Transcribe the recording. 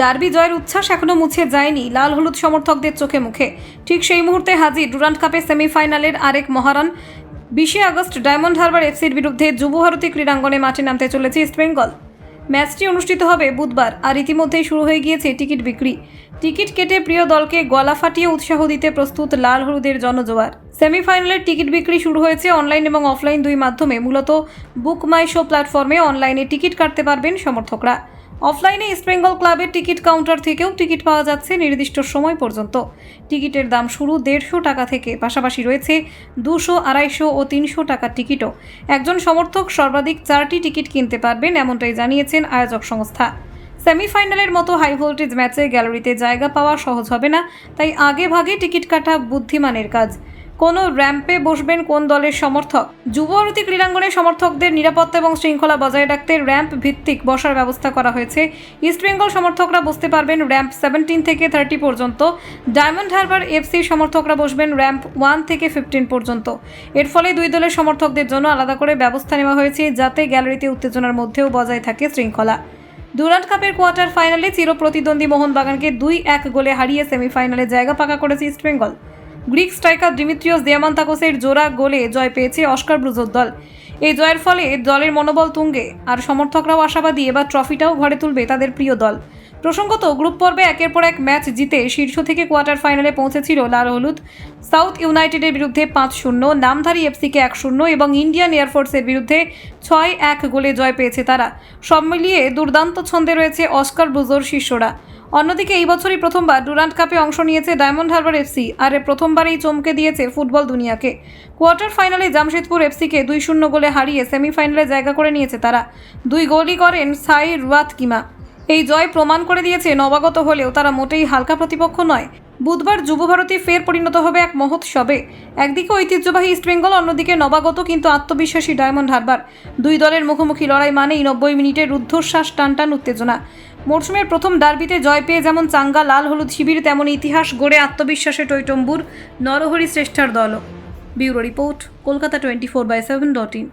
Derby জয়ের উচ্ছ্বাস এখনও মুছে যায়নি লাল হলুদ সমর্থকদের চোখে মুখে। ঠিক সেই মুহূর্তে হাজির ডুরান্ড কাপের সেমিফাইনালের আরেক মহারণ। 20 আগস্ট ডায়মন্ড হারবার এফসির বিরুদ্ধে যুবভারতী ক্রীড়াঙ্গনে মাঠে নামতে চলেছে ইস্টবেঙ্গল। ম্যাচটি অনুষ্ঠিত হবে বুধবার, আর ইতিমধ্যেই শুরু হয়ে গিয়েছে টিকিট বিক্রি। টিকিট কেটে প্রিয় দলকে গলা ফাটিয়ে উৎসাহ দিতে প্রস্তুত লাল হলুদের জনজোয়ার। সেমিফাইনালের টিকিট বিক্রি শুরু হয়েছে অনলাইন এবং অফলাইন দুই মাধ্যমে। মূলত বুক মাই শো প্ল্যাটফর্মে অনলাইনে টিকিট কাটতে পারবেন সমর্থকরা। অফলাইনে ইস্টবেঙ্গল ক্লাবের টিকিট কাউন্টার থেকেও টিকিট পাওয়া যাচ্ছে নির্দিষ্ট সময় পর্যন্ত। টিকিটের দাম শুরু 150 টাকা থেকে, পাশাপাশি রয়েছে 200, 250 ও 300 টাকার টিকিটও। একজন সমর্থক সর্বাধিক 4টি টিকিট কিনতে পারবেন, এমনটাই জানিয়েছেন আয়োজক সংস্থা। সেমিফাইনালের মতো হাই ভোল্টেজ ম্যাচে গ্যালারিতে জায়গা পাওয়া সহজ হবে না, তাই আগে ভাগে টিকিট কাটা বুদ্ধিমানের কাজ। কোনো র্যাম্পে বসবেন কোন দলের সমর্থক? যুবভারতী ক্রীড়াঙ্গনে সমর্থকদের নিরাপত্তা এবং শৃঙ্খলা বজায় রাখতে র্যাম্প ভিত্তিক বসার ব্যবস্থা করা হয়েছে। ইস্টবেঙ্গল সমর্থকরা বসতে পারবেন র্যাম্প 17 থেকে 30 পর্যন্ত। ডায়মন্ড হারবার এফসি সমর্থকরা বসবেন র্যাম্প 1 থেকে 15 পর্যন্ত। এর ফলে দুই দলের সমর্থকদের জন্য আলাদা করে ব্যবস্থা নেওয়া হয়েছে, যাতে গ্যালারিতে উত্তেজনার মধ্যেও বজায় থাকে শৃঙ্খলা। ডুরান্ড কাপের কোয়ার্টার ফাইনালে চিরপ্রতিদ্বন্দ্বী মোহনবাগানকে 2-1 গোলে হারিয়ে সেমিফাইনালে জায়গা পাকা করেছে ইস্টবেঙ্গল। গ্রিক স্ট্রাইকার দিমিত্রিয়স দিয়ামান্তাকোসের জোড়া গোলে জয় পেয়েছে অস্কার ব্রুজোর দল। এই জয়ের ফলে দলের মনোবল তুঙ্গে, আর সমর্থকরাও আশাবাদী এবার ট্রফিটাও ঘরে তুলবে তাদের প্রিয় দল। প্রসঙ্গত, গ্রুপ পর্বে একের পর এক ম্যাচ জিতে শীর্ষ থেকে কোয়ার্টার ফাইনালে পৌঁছেছিল লাল হলুদ। সাউথ ইউনাইটেডের বিরুদ্ধে 5-0, নামধারী এফসিকে 1-0 এবং ইন্ডিয়ান এয়ারফোর্সের বিরুদ্ধে 6-1 গোলে জয় পেয়েছে তারা। সব মিলিয়ে দুর্দান্ত ছন্দে রয়েছে অস্কার ব্রুজোর শিষ্যরা। অন্যদিকে এই বছরই প্রথমবার ডুরান্ড কাপে অংশ নিয়েছে ডায়মন্ড হারবার এফসি, আর প্রথমবারেই চমকে দিয়েছে ফুটবল দুনিয়াকে। কোয়ার্টার ফাইনালে জামশেদপুর এফসিকে 2-0 গোলে হারিয়ে সেমিফাইনালে জায়গা করে নিয়েছে তারা। 2 গোলই করেন সাই রুয়াতকিমা। এই জয় প্রমাণ করে দিয়েছে নবাগত হলেও তারা মোটেই হালকা প্রতিপক্ষ নয়। বুধবার যুবভারতী ফের পরিণত হবে এক মহোৎসবে। একদিকে ঐতিহ্যবাহী ইস্টবেঙ্গল, অন্যদিকে নবাগত কিন্তু আত্মবিশ্বাসী ডায়মন্ড হারবার। দুই দলের মুখোমুখি লড়াই মানেই 90 মিনিটের রুদ্ধশ্বাস, টানটান উত্তেজনা। মরশুমের প্রথম ডার্বিতে জয় পেয়ে যেমন চাঙ্গা লাল হলুদ শিবির, তেমনই ইতিহাস গড়ে আত্মবিশ্বাসে টইটম্বুর নরহরি শ্রেষ্ঠার দলও। Bureau report, Kolkata 24/7.in।